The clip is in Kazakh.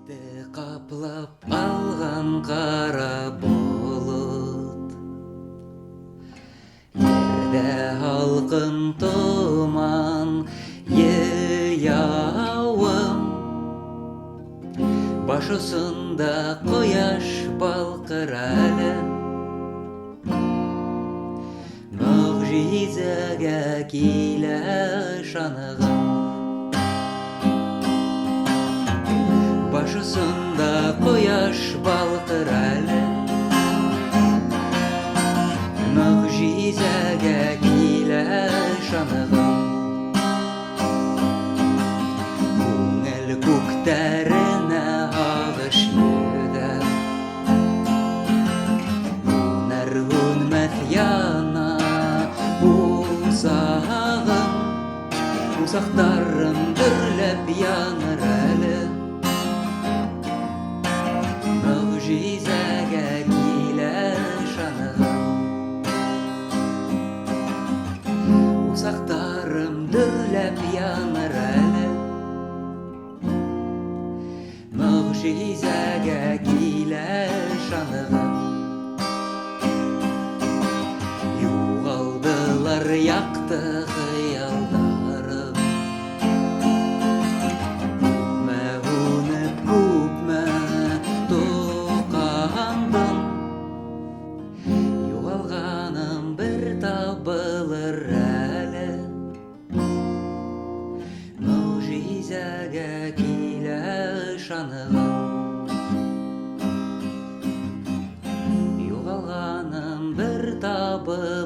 Қаплап алған қара бұлыт, ерде алқын тұман еяуым, баш ұсында қояш балқыр әлі, мұғжизаға келі шанығым. Başısında koyaş balqır әлі, мұғжизаға келі шанығым. Көңіл көктеріне ағыш еді, өнер өнмәт яна ұзағым, ұзақтарым дүрләп яныр әлі, мұғжизаға келі шанығым. Ұзақтарым дүрләп яныр әлі, мұғжизаға келі шанығым. Юғалдылар яқты қиялдарым, табылыр әлі, мұғжизаға келі шанығым. Юғалғаным бір табылыр